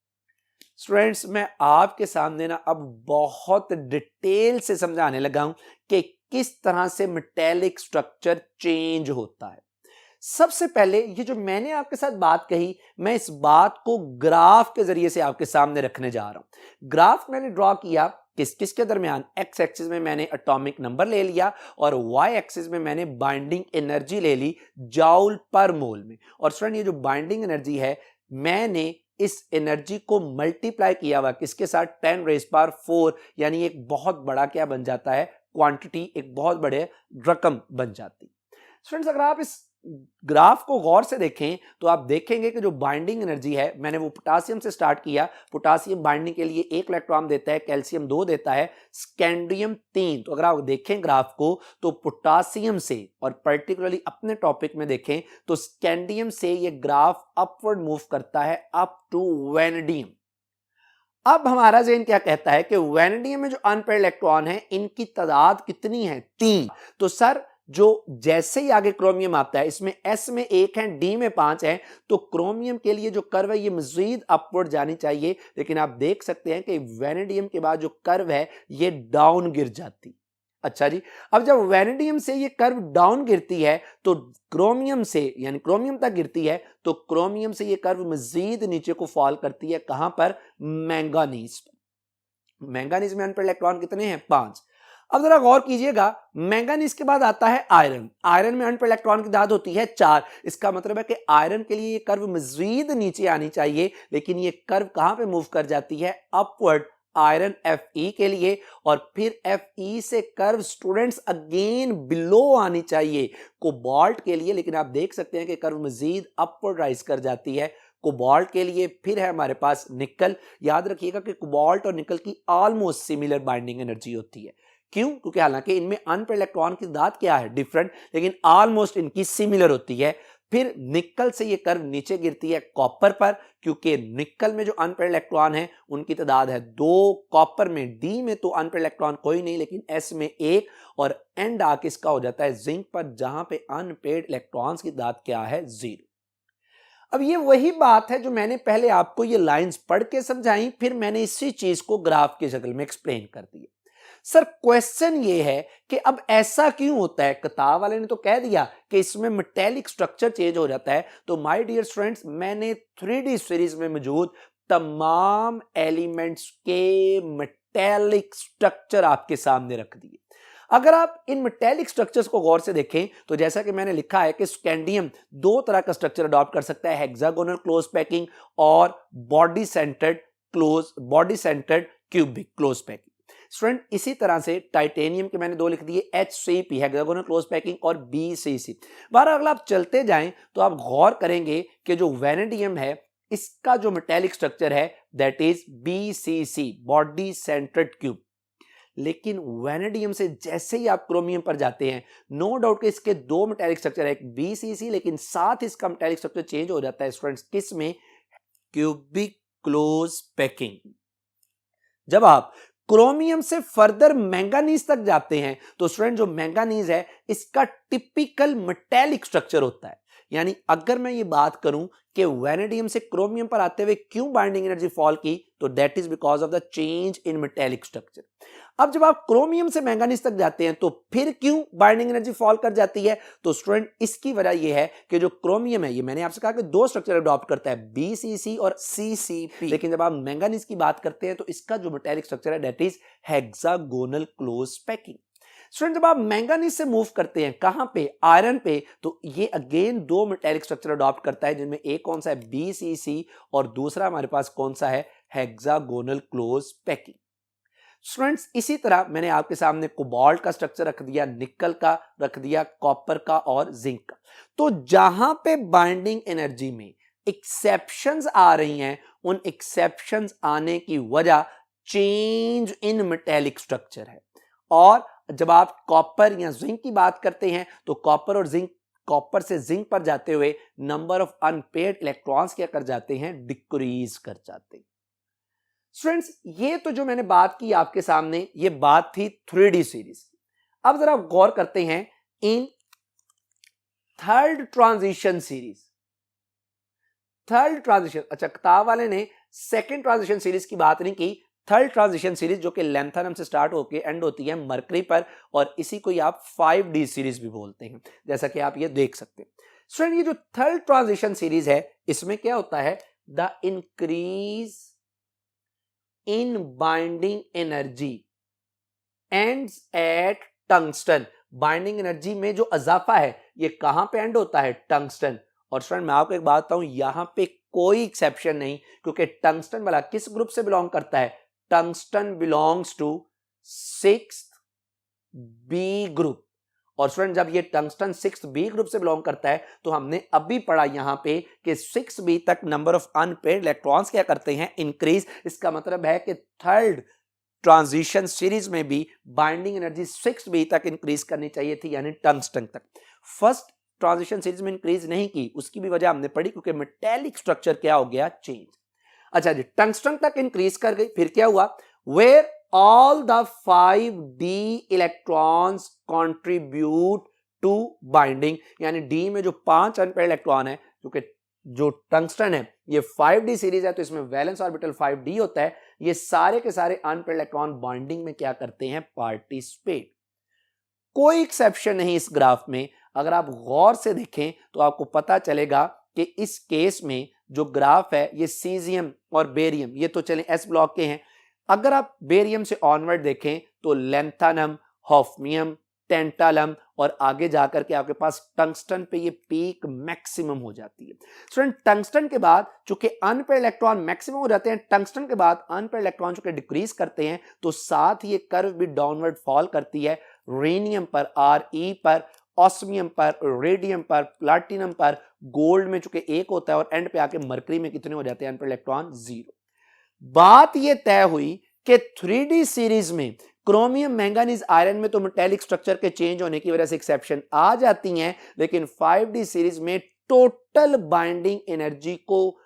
स्टूडेंट्स, मैं आपके सामने ना अब बहुत डिटेल से समझाने लगा हूं कि किस तरह से मेटेलिक स्ट्रक्चर चेंज होता है। सबसे पहले ये जो मैंने आपके साथ बात कही, मैं इस बात को ग्राफ के जरिए से आपके सामने रखने जा रहा हूं। ग्राफ मैंने ड्रॉ किया किस किस के दरमियान, एक्स एक्सिस में मैंने एटॉमिक नंबर ले लिया और वाई एक्सिस में मैंने बाइंडिंग एनर्जी ले ली जॉल पर मोल में। और स्टूडेंट, ये जो बाइंडिंग एनर्जी है मैंने इस एनर्जी को मल्टीप्लाई किया हुआ किसके साथ, 10⁴, यानी एक बहुत बड़ा क्या बन जाता है, क्वांटिटी, एक बहुत बड़े रकम बन जाती। स्टूडेंट्स, अगर आप इस ग्राफ को गौर से देखें तो आप देखेंगे कि जो बाइंडिंग एनर्जी है, मैंने वो पोटासियम से स्टार्ट किया। पोटासियम बाइंडिंग के लिए 1 इलेक्ट्रॉन देता है, कैल्शियम 2 देता है, स्कैंडियम 3। तो अगर आप देखें ग्राफ को तो पोटासियम से, और पर्टिकुलरली अपने टॉपिक में देखें तो स्कैंडियम से ये ग्राफ अपवर्ड मूव करता है अप टू वेनेडियम। अब हमारा ज़हन क्या कहता है कि वेनेडियम में जो अनपेयर्ड इलेक्ट्रॉन है इनकी तादाद कितनी है, 3। तो सर, जो जैसे ही आगे क्रोमियम आता है, इसमें S में 1 है, D में 5 है, तो क्रोमियम के लिए जो कर्व है ये मजीद अपवर्ड जानी चाहिए। लेकिन आप देख सकते हैं कि वेनेडियम के बाद जो कर्व है ये डाउन गिर जाती। अच्छा जी, अब जब वेनेडियम से ये कर्व डाउन गिरती है तो क्रोमियम से, यानी क्रोमियम तक गिरती है, तो क्रोमियम से ये कर्व मजीद नीचे को फॉल करती है। कहां पर, मैंगानीज पर। मैंगानीज में अनपेयर्ड इलेक्ट्रॉन कितने हैं, 5। अब जरा गौर कीजिएगा, मैंगानीज के बाद आता है आयरन। आयरन में अनपेयर्ड इलेक्ट्रॉन की तादाद होती है 4। इसका मतलब है कि आयरन के लिए ये कर्व मजीद नीचे आनी चाहिए, लेकिन ये कर्व कहां पे मूव कर जाती है, अपवर्ड, आयरन Fe के लिए। और फिर Fe से कर्व स्टूडेंट्स अगेन बिलो आनी चाहिए कोबाल्ट के लिए, लेकिन आप देख सकते हैं कि कर्व मजीद अपवर्ड राइज कर जाती है कोबाल्ट के लिए फिर है हमारे पास निकल। याद रखिएगा कि कोबाल्ट और निकल की ऑलमोस्ट सिमिलर बाइंडिंग एनर्जी होती है। क्यों? क्योंकि हालांकि इनमें अनपेयर्ड इलेक्ट्रॉन की तादाद क्या है, डिफरेंट, लेकिन ऑलमोस्ट इनकी सिमिलर होती है। फिर निकल से ये कर्व नीचे गिरती है कॉपर पर, क्योंकि निकल में जो अनपेयर्ड इलेक्ट्रॉन है उनकी तादाद है 2, कॉपर में डी में तो अनपेयर्ड इलेक्ट्रॉन कोई नहीं, लेकिन एस में 1, और एंड आके इसका हो जाता है जिंक पर, जहां पे अनपेयर्ड इलेक्ट्रॉन्स की तादाद क्या है, 0। अब ये वही बात है जो मैंने पहले आपको ये लाइंस पढ़ के समझाई, फिर मैंने इसी चीज को ग्राफ की शक्ल में एक्सप्लेन कर दिया। सर क्वेश्चन ये है कि अब ऐसा क्यों होता है? किताब वाले ने तो कह दिया कि इसमें मेटेलिक स्ट्रक्चर चेंज हो जाता है, तो माय डियर स्टूडेंट्स मैंने 3D सीरीज में मौजूद तमाम एलिमेंट्स के मेटेलिक स्ट्रक्चर आपके सामने रख दिए। अगर आप इन मेटेलिक स्ट्रक्चर्स को गौर से देखें तो जैसा कि मैंने लिखा है कि स्कैंडियम 2 तरह का स्ट्रक्चर अडॉप्ट कर सकता है, हेक्सागोनल क्लोज पैकिंग और body centred cubic close packing. Student इसी तरह से टाइटेनियम के मैंने 2 लिख दिए, HCP हेक्सागोनल क्लोज पैकिंग और BCC। बारह अगर आप चलते जाएं तो आप गौर करेंगे कि जो वैनेडियम है इसका जो मेटेलिक स्ट्रक्चर है that is BCC body centred cube. लेकिन वैनेडियम से जैसे ही आप क्रोमियम पर जाते हैं, नो डाउट कि इसके 2 मेटेलिक स्ट्रक्चर है, एक BCC, लेकिन साथ इसका मेटेलिक स्ट्रक्चर चेंज हो जाता है स्टूडेंट्स, किस में? Cubic close packing. जब आप क्रोमियम से फर्दर मैंगानीज तक जाते हैं तो स्टूडेंट जो मैंगानीज है इसका टिपिकल मेटेलिक स्ट्रक्चर होता है। यानी अगर मैं ये बात करूं कि वैनेडियम से क्रोमियम पर आते हुए क्यों बाइंडिंग एनर्जी फॉल की, तो that is because of the change in metallic structure. अब जब आप क्रोमियम से मैंगानीज तक जाते हैं तो फिर क्यों बाइंडिंग एनर्जी फॉल कर जाती है? तो स्टूडेंट इसकी वजह यह है कि जो क्रोमियम है, ये मैंने आपसे कहा कि 2 स्ट्रक्चर अडॉप्ट करता है, BCC और CCP, लेकिन जब आप मैंगानीज की बात करते हैं तो इसका जो मेटेलिक स्ट्रक्चर है that is hexagonal close packing. Student जब आप मैंगानीज से मूव करते हैं कहां पे? आयरन पे, तो ये अगेन 2 मेटेलिक स्ट्रक्चर अडॉप्ट करता है, जिनमें एक कौन सा है, BCC, और दूसरा हमारे पास कौन सा है, हेक्सागोनल क्लोज पैकिंग। स्टूडेंट्स इसी तरह मैंने आपके सामने कोबाल्ट का स्ट्रक्चर रख दिया, निकल का रख दिया, कॉपर का और जिंक का। तो जहां पे बाइंडिंग एनर्जी में एक्सेप्शंस आ रही हैं, उन एक्सेप्शंस आने की वजह चेंज इन मेटेलिक स्ट्रक्चर है। और जब आप कॉपर या जिंक की बात करते हैं तो कॉपर और जिंक, कॉपर से जिंक पर जाते हुए नंबर ऑफ अनपेयर्ड इलेक्ट्रॉन्स क्या कर जाते हैं, डिक्रीज कर जाते हैं। स्टूडेंट्स ये तो जो मैंने बात की आपके सामने, ये बात थी 3D सीरीज की। अब जरा गौर करते हैं in third transition series. Third transition, अच्छा किताब वाले ने सेकंड ट्रांजिशन सीरीज की बात नहीं की, थर्ड ट्रांजिशन सीरीज जो कि लैंथनम से स्टार्ट होकर एंड होती है मरकरी पर, और इसी को आप 5D सीरीज भी बोलते हैं, जैसा कि आप ये देख सकते हैं। स्टूडेंट ये जो थर्ड ट्रांजिशन सीरीज है इसमें क्या होता है, the increase in binding energy ends at tungsten. Binding energy में जो इजाफा है ये कहां पे एंड होता है, टंगस्टन। और स्टूडेंट मैं आपको एक बात बताऊं, यहां पे कोई एक्सेप्शन नहीं, क्योंकि टंगस्टन वाला किस ग्रुप से बिलोंग करता है, tungsten belongs to 6th B group. और स्टूडेंट जब ये टंगस्टन 6th B ग्रुप से बिलोंग करता है तो हमने अभी पढ़ा यहां पे कि 6B तक नंबर ऑफ अनपेयर्ड इलेक्ट्रॉन्स क्या करते हैं, इंक्रीज। इसका मतलब है कि थर्ड ट्रांजिशन सीरीज में भी बाइंडिंग एनर्जी 6B तक इंक्रीज करनी चाहिए थी, यानी टंगस्टन तक। फर्स्ट ट्रांजिशन सीरीज में इंक्रीज नहीं की, उसकी भी वजह हमने पढ़ी, क्योंकि मेटेलिक स्ट्रक्चर क्या हो गया, चेंज। अच्छा जी, टंगस्टन तक इंक्रीज कर गई, फिर क्या हुआ, where all the 5D electrons contribute to binding, यानी डी में जो 5 अनपेयर्ड इलेक्ट्रॉन है, क्योंकि जो टंगस्टन है ये 5D सीरीज है तो इसमें वैलेंस ऑर्बिटल 5D होता है, ये सारे के सारे अनपेयर्ड इलेक्ट्रॉन बाइंडिंग में क्या करते हैं, पार्टिसिपेट। कोई एक्सेप्शन नहीं इस ग्राफ में। अगर आप गौर से देखें तो आपको पता चलेगा कि इस केस में जो ग्राफ है ये सीजियम और बेरियम, ये तो चलें एस ब्लॉक के हैं। अगर आप बेरियम से ऑनवर्ड देखें तो लैंथनम, हॉफनियम, टेंटालम, और आगे जाकर के आपके पास टंगस्टन पे ये पीक मैक्सिमम हो जाती है। स्टूडेंट टंगस्टन के बाद चूंकि अनपेयर्ड इलेक्ट्रॉन मैक्सिमम हो जाते हैं, टंगस्टन के बाद अनपेयर्ड इलेक्ट्रॉन चूंकि डिक्रीज करते हैं, तो साथ ही ये कर्व भी डाउनवर्ड फॉल करती है रेनियम पर, Re पर, ऑस्मियम पर, रेडियम पर, प्लैटिनम पर, गोल्ड में चूंकि एक होता है और एंड पे आके मरकरी में कितने हो जाते हैं अनपेयर्ड इलेक्ट्रॉन? 0। बात ये तय हुई कि 3D सीरीज में क्रोमियम, मैंगानीज, आयरन में तो मेटेलिक स्ट्रक्चर के चेंज होने की वजह से एक्सेप्शन आ जाती हैं, लेकिन 5D सीरीज में टोटल बाइंडिंग एनर्जी को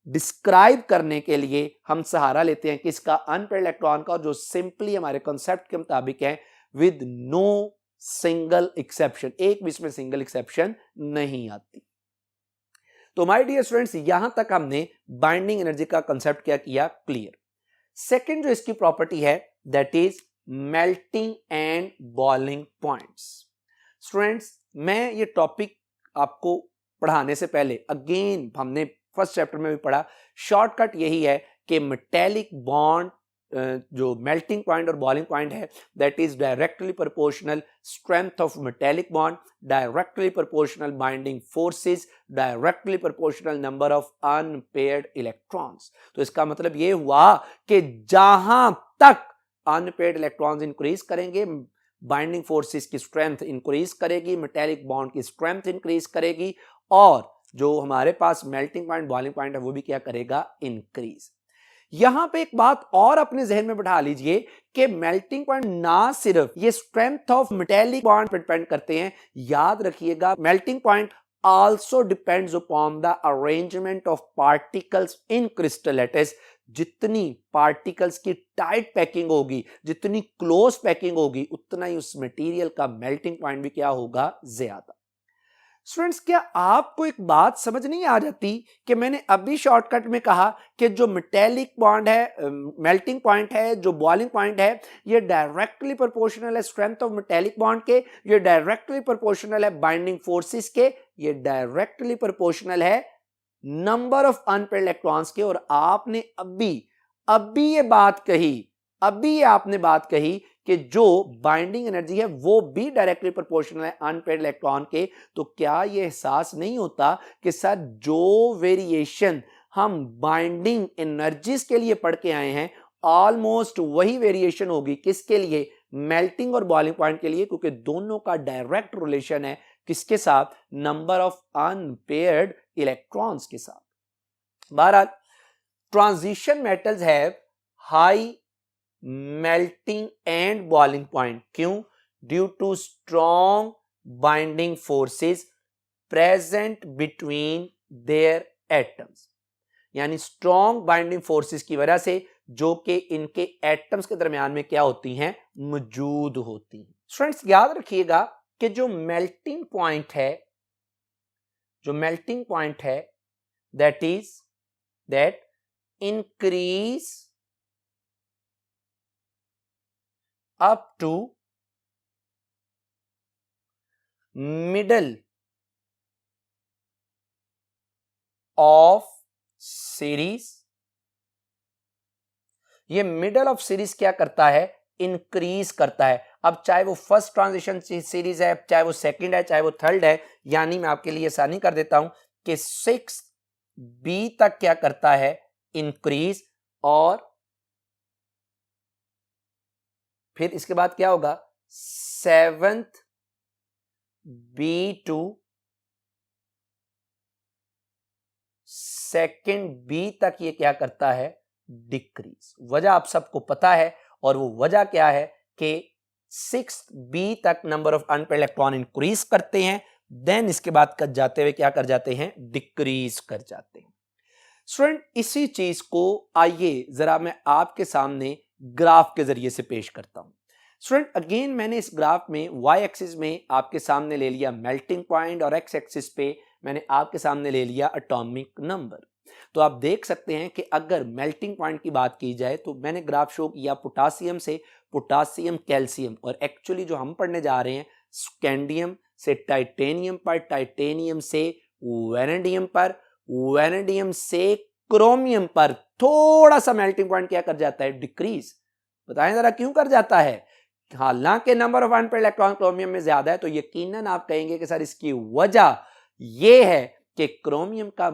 डिस्क्राइब करने के लिए हम सहारा लेते हैं किसका? अनपेयर्ड इलेक्ट्रॉन का, जो सिंपली हमारे कॉन्सेप्ट के मुताबिक है विद नो सिंगल एक्सेप्शन, एक भी इसमें सिंगल एक्सेप्शन नहीं आती। तो माय डियर स्टूडेंट्स, यहां तक हमने बाइंडिंग एनर्जी का कंसेप्ट क्या किया? क्लियर। सेकंड जो इसकी प्रॉपर्टी है that is melting and boiling points. Students, मैं ये टॉपिक आपको पढ़ाने से पहले अगेन हमने फर्स्ट चैप्टर में भी पढ़ा, शॉर्टकट यही है कि मेटेलिक बॉन्ड जो मेल्टिंग पॉइंट और बॉइलिंग पॉइंट है that is directly proportional strength of metallic bond, directly proportional binding forces, directly proportional number of unpaired electrons. तो इसका मतलब ये हुआ कि जहां तक अनपेयर्ड इलेक्ट्रॉन्स इंक्रीज करेंगे, बाइंडिंग फोर्सेस की स्ट्रेंथ इंक्रीज करेगी, मेटेलिक बॉन्ड की स्ट्रेंथ इंक्रीज करेगी, और जो हमारे पास मेल्टिंग पॉइंट, बॉइलिंग पॉइंट है वो भी क्या करेगा? इंक्रीज। यहां पे एक बात और अपने जहन में बैठा लीजिए कि मेल्टिंग पॉइंट ना सिर्फ ये स्ट्रेंथ ऑफ मेटेलिक बॉन्ड पर डिपेंड करते हैं, याद रखिएगा melting point also depends upon the arrangement of particles in crystal lattice. जितनी पार्टिकल्स की टाइट पैकिंग होगी, जितनी क्लोज पैकिंग होगी, उतना ही उस मटेरियल का मेल्टिंग पॉइंट भी क्या होगा? ज्यादा। स्टूडेंट्स, क्या आपको एक बात समझ नहीं आ जाती कि मैंने अभी शॉर्टकट में कहा कि जो मेटेलिक बॉन्ड है, मेल्टिंग पॉइंट है, जो बॉइलिंग पॉइंट है, ये डायरेक्टली प्रोपोर्शनल है स्ट्रेंथ ऑफ मेटेलिक बॉन्ड के, ये डायरेक्टली प्रोपोर्शनल है बाइंडिंग फोर्सेस के, ये डायरेक्टली प्रोपोर्शनल है नंबर ऑफ अनपेयर्ड इलेक्ट्रॉन्स के। और आपने अभी ये बात कही, अभी ये आपने बात कही कि जो बाइंडिंग एनर्जी है वो भी डायरेक्टली प्रोपोर्शनल है अनपेयर्ड इलेक्ट्रॉन के। तो क्या ये एहसास नहीं होता कि सर जो वेरिएशन हम बाइंडिंग एनर्जीज के लिए पढ़ के आए हैं, ऑलमोस्ट वही वेरिएशन होगी किसके लिए? मेल्टिंग और बॉइलिंग पॉइंट के लिए, क्योंकि दोनों का डायरेक्ट रिलेशन है किसके साथ? नंबर ऑफ अनपेयर्ड इलेक्ट्रॉन्स के साथ। बहरहाल, transition metals have high melting and boiling point. क्यों? Due to strong binding forces present between their atoms. यानी स्ट्रॉन्ग बाइंडिंग फोर्सेस की वजह से जो कि इनके एटम्स के दरमियान में क्या होती हैं? मौजूद होती हैं। स्टूडेंट्स, याद रखिएगा कि जो मेल्टिंग पॉइंट है that increase up to middle of series। ये मिडल ऑफ सीरीज क्या करता है? इंक्रीज करता है। अब चाहे वो फर्स्ट ट्रांजिशन सीरीज है, चाहे वो सेकंड है, चाहे वो थर्ड है, यानी मैं आपके लिए आसानी कर देता हूं कि 6B तक क्या करता है? इंक्रीज। और फिर इसके बाद क्या होगा? 7th B to 2nd B तक ये क्या करता है? डिक्रीज। वजह आप सबको पता है, और वो वजह क्या है कि 6th B तक number of unpaired electron increase करते हैं, देन इसके बाद कर जाते हुए क्या कर जाते हैं? डिक्रीज कर जाते हैं। स्टूडेंट, इसी चीज को आइए जरा मैं आपके सामने ग्राफ के जरिए से पेश करता हूं। स्टूडेंट, अगेन मैंने इस ग्राफ में वाई एक्सिस में आपके सामने ले लिया मेल्टिंग पॉइंट, और एक्स एक्सिस पे मैंने आपके सामने ले लिया एटॉमिक नंबर। तो आप देख सकते हैं कि अगर मेल्टिंग पॉइंट की बात की जाए तो मैंने ग्राफ शो किया पोटासियम से पोटासियम, कैल्शियम, और एक्चुअली जो हम पढ़ने जा रहे हैं स्कैंडियम से टाइटेनियम पर, टाइटेनियम से वैनेडियम पर, वैनेडियम से क्रोमियम पर थोड़ा सा मेल्टिंग पॉइंट क्या कर जाता है? डिक्रीज। बताएं जरा क्यों कर जाता है? हालांकि number of unpaired electron chromium में ज्यादा है, तो यकीनन आप कहेंगे कि सर इसकी वजह यह है कि क्रोमियम का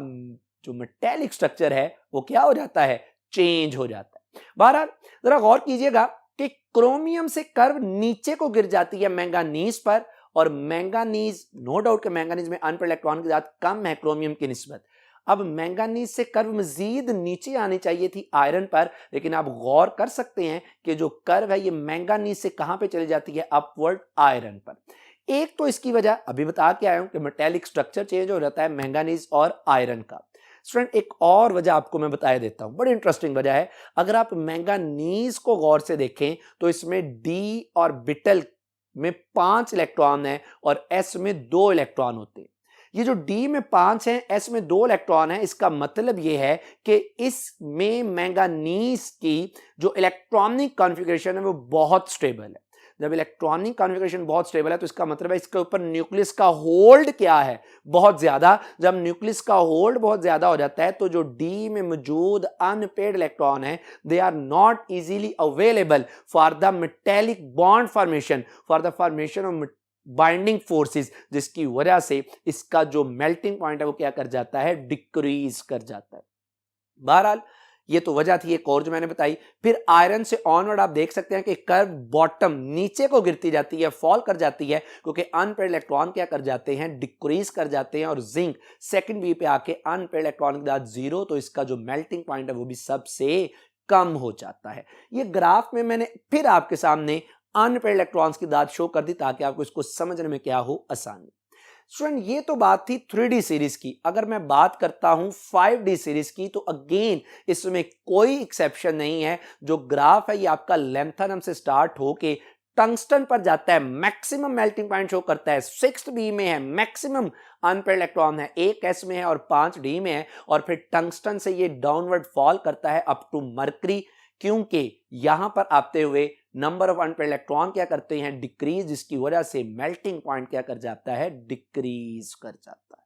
जो मेटेलिक स्ट्रक्चर है वो क्या हो जाता है? चेंज हो जाता है। बहरहाल, जरा गौर कीजिएगा कि क्रोमियम से कर्व नीचे को गिर जाती है मैंगानीज पर, और मैंगानीज, नो डाउट कि मैंगानीज में अनपेयर्ड इलेक्ट्रॉन की तादाद कम है क्रोमियम की निस्बत। अब मैंगानीज से कर्व मजीद नीचे आनी चाहिए थी आयरन पर, लेकिन आप गौर कर सकते हैं कि जो कर्व है ये मैंगानीज से कहां पे चली जाती है, अपवर्ड आयरन पर। एक तो इसकी वजह अभी बता के आया हूं कि मेटेलिक स्ट्रक्चर चेंज हो जाता है मैंगानीज और आयरन का। स्टूडेंट एक और वजह आपको मैं बता देता हूं, बड़ी इंटरेस्टिंग वजह है। अगर आप मैंगानीज को गौर से देखें तो इसमें डी और बिटल में 5 इलेक्ट्रॉन है और एस में 2 इलेक्ट्रॉन होते हैं। ये जो डी में 5 है, एस में 2 इलेक्ट्रॉन है, इसका मतलब ये है कि इसमें मैंगानीज की जो इलेक्ट्रॉनिक कॉन्फ़िगरेशन है वो बहुत स्टेबल है। जब इलेक्ट्रॉनिक कॉन्फ़िगरेशन बहुत स्टेबल है तो इसका मतलब है इसके ऊपर न्यूक्लियस का होल्ड क्या है, बहुत ज्यादा। जब न्यूक्लियस का होल्ड बहुत ज्यादा हो जाता है तो जो डी में मौजूद अनपेयर्ड इलेक्ट्रॉन है they are not easily available for the metallic bond formation, for the formation of binding forces, जिसकी वजह से इसका जो मेल्टिंग पॉइंट है वो क्या कर जाता है, डिक्रीज कर जाता है। बहरहाल ये तो वजह थी एक और जो मैंने बताई। फिर आयरन से ऑनवर्ड आप देख सकते हैं कि कर्व बॉटम नीचे को गिरती जाती है, फॉल कर जाती है, क्योंकि अनपेयर्ड इलेक्ट्रॉन क्या कर जाते हैं, डिक्रीज कर जाते हैं। और जिंक सेकंड वी पे आके अनपेयर्ड इलेक्ट्रॉन की तादाद 0, तो इसका जो मेल्टिंग पॉइंट है वो भी सबसे कम हो जाता है। ये ग्राफ में मैंने फिर आपके सामने अनपेयर्ड इलेक्ट्रॉन्स की तादाद शो कर दी ताकि आपको इसको समझने में क्या हो, आसानी। स्टूडेंट ये तो बात थी 3D सीरीज की। अगर मैं बात करता हूं 5D सीरीज की तो अगेन इसमें कोई एक्सेप्शन नहीं है। जो ग्राफ है ये आपका लैंथनम से स्टार्ट होके टंगस्टन पर जाता है, मैक्सिमम मेल्टिंग पॉइंट शो करता है, 6th बी में है, मैक्सिमम अनपेयर्ड इलेक्ट्रॉन है, 1 एस में है और 5 डी में है, और फिर टंगस्टन से ये डाउनवर्ड फॉल करता है अप टू मरकरी, क्योंकि यहां पर आते हुए नंबर ऑफ अनपेयर्ड इलेक्ट्रॉन क्या करते हैं, डिक्रीज, जिसकी वजह से मेल्टिंग पॉइंट क्या कर जाता है, डिक्रीज कर जाता है।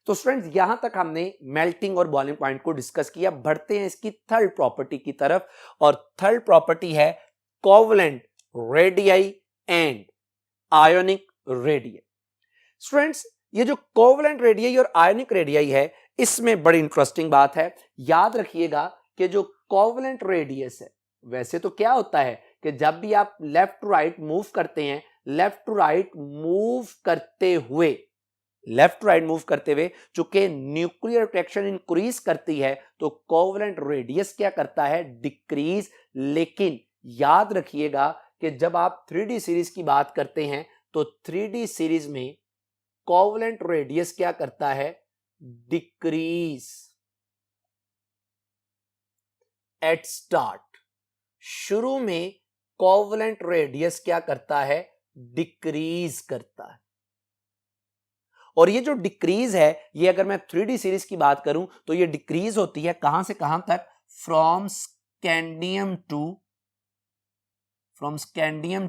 तो स्टूडेंट्स यहां तक हमने मेल्टिंग और बॉइलिंग पॉइंट को डिस्कस किया। बढ़ते हैं इसकी थर्ड प्रॉपर्टी की तरफ, और थर्ड प्रॉपर्टी है covalent radii and ionic radii. Students ये जो कोवलेंट रेडियाई और आयोनिक रेडियाई है इसमें बड़ी इंटरेस्टिंग बात है। याद रखिएगा कि जो कोवलेंट रेडियस है, वैसे तो क्या होता है कि जब भी आप लेफ्ट टू राइट मूव करते हैं, लेफ्ट टू राइट मूव करते हुए चूंकि न्यूक्लियर अट्रैक्शन इंक्रीज करती है तो कोवलेंट रेडियस क्या करता है, डिक्रीज। लेकिन याद रखिएगा कि जब आप 3D सीरीज की बात करते हैं तो 3D सीरीज में कोवलेंट रेडियस क्या करता है, डिक्रीज एट स्टार्ट। शुरू में कोवलेंट रेडियस क्या करता है, डिक्रीज करता है। और ये जो डिक्रीज है ये अगर मैं 3D सीरीज की बात करूं तो ये डिक्रीज होती है कहां से कहां तक, from scandium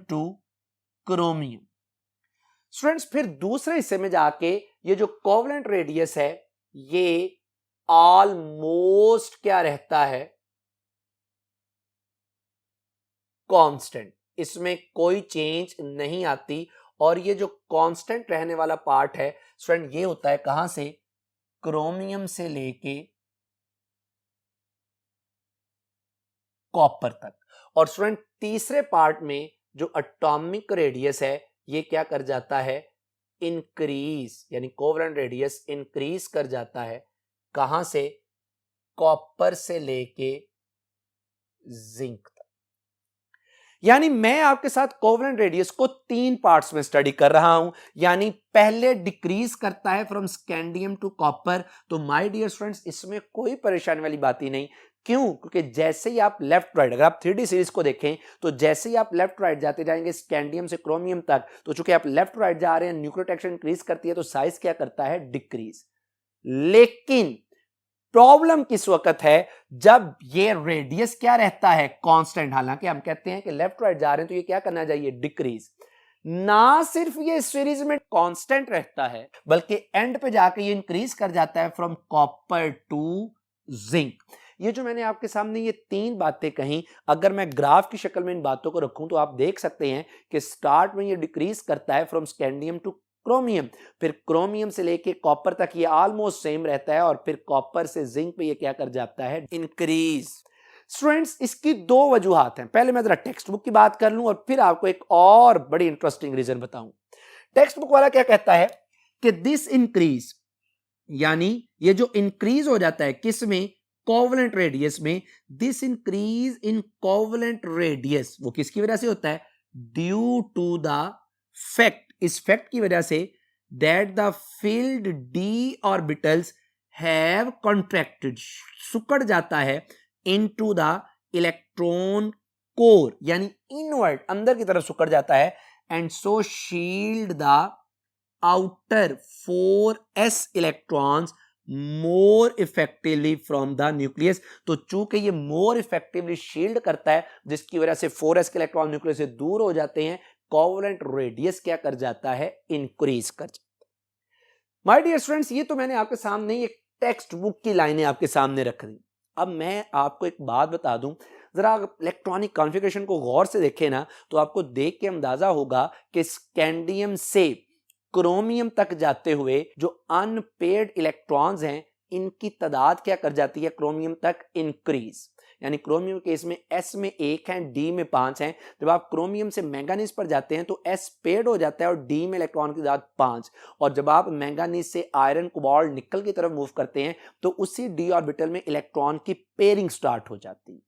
two chromium. Students फिर दूसरे हिस्से में जाके ये जो कोवलेंट रेडियस है ये ऑलमोस्ट क्या रहता है, कांस्टेंट, इसमें कोई चेंज नहीं आती। और ये जो कांस्टेंट रहने वाला पार्ट है स्टूडेंट ये होता है कहां से, क्रोमियम से लेके कॉपर तक। और स्टूडेंट तीसरे पार्ट में जो एटॉमिक रेडियस है ये क्या कर जाता है, इंक्रीज, यानी कोवलेंट रेडियस इंक्रीज कर जाता है कहां से, कॉपर से लेके जिंक। यानी मैं आपके साथ कोवलेंट रेडियस को 3 पार्ट्स में स्टडी कर रहा हूं। यानी पहले डिक्रीज करता है फ्रॉम स्कैंडियम टू कॉपर। तो माय डियर स्टूडेंट्स इसमें कोई परेशानी वाली बात ही नहीं। क्यों? क्योंकि जैसे ही आप लेफ्ट राइट, अगर आप 3D सीरीज को देखें तो जैसे ही आप लेफ्ट राइट जाते जाएंगे स्कैंडियम से क्रोमियम तक, तो चूंकि आप लेफ्ट राइट जा रहे हैं न्यूक्लियर अट्रैक्शन इंक्रीज करती है तो साइज क्या करता है, डिक्रीज। लेकिन प्रॉब्लम किस वक्त है, जब ये रेडियस क्या रहता है, कांस्टेंट। हालांकि हम कहते हैं कि लेफ्ट राइट जा रहे हैं तो ये क्या करना चाहिए, डिक्रीज। ना सिर्फ ये सीरीज में कांस्टेंट रहता है बल्कि एंड पे जाके ये इंक्रीज कर जाता है फ्रॉम कॉपर टू जिंक। ये जो मैंने आपके सामने ये 3 बातें कही, अगर मैं ग्राफ की शक्ल में इन बातों को रखूं तो आप देख सकते हैं कि स्टार्ट में ये डिक्रीज करता है फ्रॉम स्कैंडियम टू क्रोमियम, फिर क्रोमियम से लेके कॉपर तक ये ऑलमोस्ट सेम रहता है, और फिर कॉपर से जिंक पे ये क्या कर जाता है, इंक्रीज। स्टूडेंट्स इसकी 2 वजूहात हैं। पहले मैं जरा टेक्स्ट बुक की बात कर लूं और फिर आपको एक और बड़ी इंटरेस्टिंग रीजन बताऊं। टेक्स्ट बुक वाला क्या कहता है कि दिस इंक्रीज, यानी ये जो इंक्रीज हो जाता है किस में, कोवलेंट रेडियस में, this increase in covalent radius वो किसकी वजह से होता है, ड्यू टू द फैक्ट, इस फैक्ट की वजह से that the filled d orbitals have contracted, सुकड़ जाता है, इनटू द इलेक्ट्रॉन कोर, यानी इनवर्ड अंदर की तरफ सुकड़ जाता है, and so shield the outer 4s electrons more effectively from the nucleus. तो चूंकि ये मोर इफेक्टिवली शील्ड करता है जिसकी वजह से 4s के इलेक्ट्रॉन न्यूक्लियस से दूर हो जाते हैं, कोवलेंट रेडियस क्या कर जाता है, इंक्रीज कर जाता है। माय डियर स्टूडेंट्स, ये तो मैंने आपके सामने एक टेक्स्ट बुक की लाइनें आपके सामने रख दी। अब मैं आपको एक बात बता दूं, जरा इलेक्ट्रॉनिक कॉन्फ़िगरेशन को गौर से देखें ना तो आपको देख के अंदाजा होगा कि स्कैंडियम से क्रोमियम तक जाते हुए जो अनपेयर्ड इलेक्ट्रॉन्स हैं इनकी तादाद क्या कर जाती है, क्रोमियम तक इंक्रीज। यानी क्रोमियम के केस में s में 1 है, d में 5 है। जब आप क्रोमियम से मैंगानीज पर जाते हैं तो s पेयर्ड हो जाता है और d में इलेक्ट्रॉन की तादाद 5, और जब आप मैंगानीज से आयरन, कोबाल्ट, निकल की तरफ मूव करते हैं तो उसी d ऑर्बिटल में इलेक्ट्रॉन की पेयरिंग स्टार्ट हो जाती है।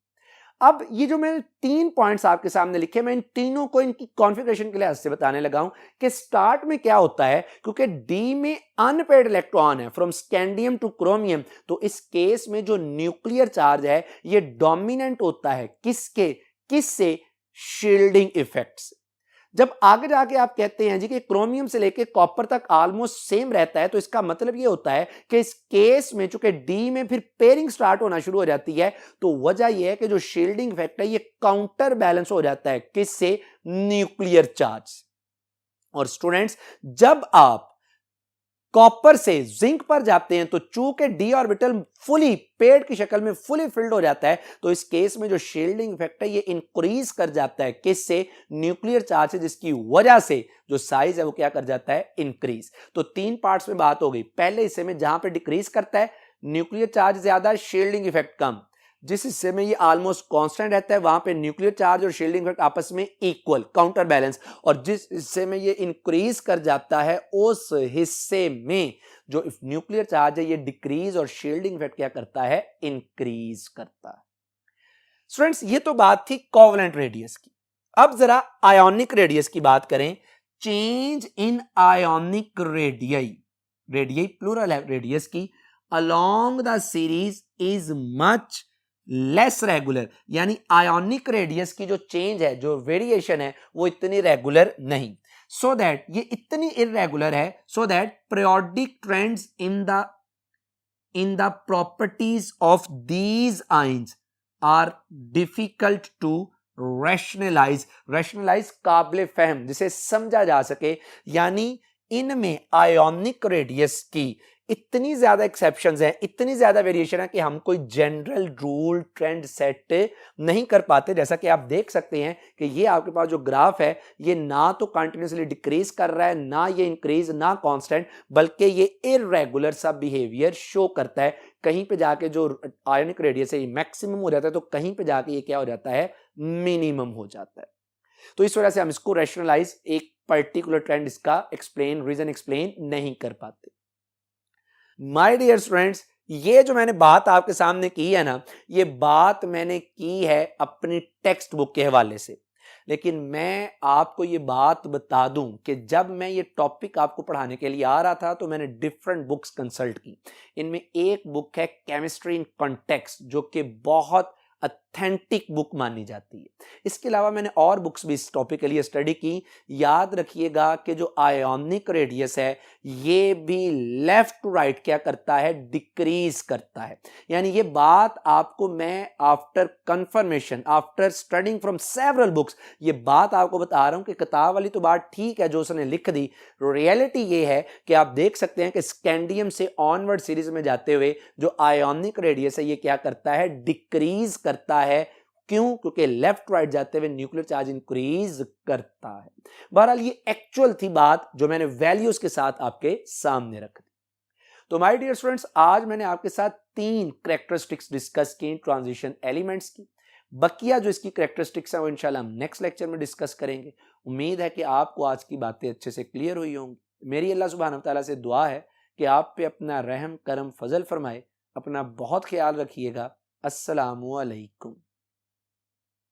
अब ये जो मैंने 3 पॉइंट्स आपके सामने लिखे, मैं इन तीनों को इनकी कॉन्फ़िगरेशन के लिहाज से बताने लगा हूं कि स्टार्ट में क्या होता है, क्योंकि डी में अनपेयर्ड इलेक्ट्रॉन है फ्रॉम स्कैंडियम टू क्रोमियम, तो इस केस में जो न्यूक्लियर चार्ज है ये डोमिनेंट होता है किससे, शील्डिंग इफेक्ट से। जब आगे जाके आप कहते हैं जी कि क्रोमियम से लेके कॉपर तक ऑलमोस्ट सेम रहता है, तो इसका मतलब ये होता है कि इस केस में चूंकि डी में फिर पेयरिंग स्टार्ट होना शुरू हो जाती है, तो वजह यह है कि जो शील्डिंग इफेक्ट है ये काउंटर बैलेंस हो जाता है किससे, न्यूक्लियर चार्ज। और स्टूडेंट्स, जब आप कॉपर से जिंक पर जाते हैं तो चूंकि डी ऑर्बिटल फुली पेड की शक्ल में फुली फिल्ड हो जाता है, तो इस केस में जो शील्डिंग इफेक्ट है ये इंक्रीज कर जाता है किससे, न्यूक्लियर चार्ज से, जिसकी वजह से जो साइज है वो क्या कर जाता है, इंक्रीज। तो 3 पार्ट्स में बात हो गई। पहले हिस्से में जहां पे डिक्रीज करता है, न्यूक्लियर चार्ज ज्यादा, शील्डिंग इफेक्ट कम। जिस हिस्से में ये ऑलमोस्ट कांस्टेंट रहता है वहां पे न्यूक्लियर चार्ज और शील्डिंग इफेक्ट आपस में इक्वल, काउंटर बैलेंस। और जिस हिस्से में ये इंक्रीज कर जाता है उस हिस्से में जो न्यूक्लियर चार्ज है ये डिक्रीज और शील्डिंग इफेक्ट क्या करता है, इंक्रीज करता है। स्टूडेंट्स, ये तो बात थी कोवलेंट रेडियस की। अब जरा आयोनिक रेडियस की बात करें। Change in ionic radii plural है रेडियस की, along the series is much less regular, यानी आयोनिक रेडियस की जो चेंज है, जो वेरिएशन है, वो इतनी रेगुलर नहीं। सो दैट ये इतनी इरेगुलर है, so that periodic trends in the properties of these ions are difficult to rationalise काबिल फहम, जिसे समझा जा सके। यानी इनमें आयोनिक रेडियस की इतनी ज्यादा एक्सेप्शंस हैं, इतनी ज्यादा वेरिएशन है कि हम कोई जनरल रूल ट्रेंड सेट नहीं कर पाते। जैसा कि आप देख सकते हैं कि ये आपके पास जो ग्राफ है ये ना तो कंटिन्यूसली डिक्रीज कर रहा है, ना ये इंक्रीज, ना कांस्टेंट, बल्कि ये इरेगुलर सा बिहेवियर शो करता है। कहीं पे जाके जो आयोनिक रेडियस है ये मैक्सिमम हो जाता है, तो कहीं पे जाके ये क्या हो जाता है, मिनिमम हो जाता है। तो इस वजह से हम इसको रैशनलाइज, एक पर्टिकुलर ट्रेंड इसका रीजन एक्सप्लेन नहीं कर पाते। माय डियर स्टूडेंट्स, ये जो मैंने बात आपके सामने की है ना, ये बात मैंने की है अपनी टेक्स्ट बुक के हवाले से, लेकिन मैं आपको ये बात बता दूं कि जब मैं ये टॉपिक आपको पढ़ाने के लिए आ रहा था तो मैंने डिफरेंट बुक्स कंसल्ट की। इनमें एक बुक है केमिस्ट्री इन कॉन्टेक्स्ट, जो कि बहुत ऑथेंटिक बुक मानी जाती है। इसके अलावा मैंने और बुक्स भी इस टॉपिक के लिए स्टडी की। याद रखिएगा कि जो आयोनिक रेडियस है ये भी लेफ्ट टू राइट क्या करता है, डिक्रीज करता है। यानी ये बात आपको मैं after confirmation, after studying from several books, ये बात आपको बता रहा हूं कि किताब वाली तो बात ठीक है जो उसने लिख दी, रियलिटी ये है कि आप देख सकते हैं कि स्कैंडियम से ऑनवर्ड सीरीज में जाते हुए जो आयोनिक रेडियस है ये क्या करता है, डिक्रीज करता है। क्यों? क्योंकि लेफ्ट राइट जाते हुए न्यूक्लियर चार्ज इंक्रीज करता है। बहरहाल ये एक्चुअल थी बात जो मैंने वैल्यूज के साथ आपके सामने रख दी। तो माय डियर स्टूडेंट्स, आज मैंने आपके साथ 3 कैरेक्टरिस्टिक्स डिस्कस की ट्रांजिशन एलिमेंट्स की। बकिया जो इसकी करेक्टरिस्टिक्स हैं वो इंशाल्लाह हम नेक्स्ट लेक्चर में डिस्कस करेंगे। उम्मीद है कि आपको आज की बातें अच्छे से क्लियर हुई होंगी। मेरी अल्लाह सुब्हानहू व तआला से दुआ है कि आप पे अपना रहम करम फजल फरमाए। अपना बहुत ख्याल रखिएगा। अस्सलामु अलैकुम।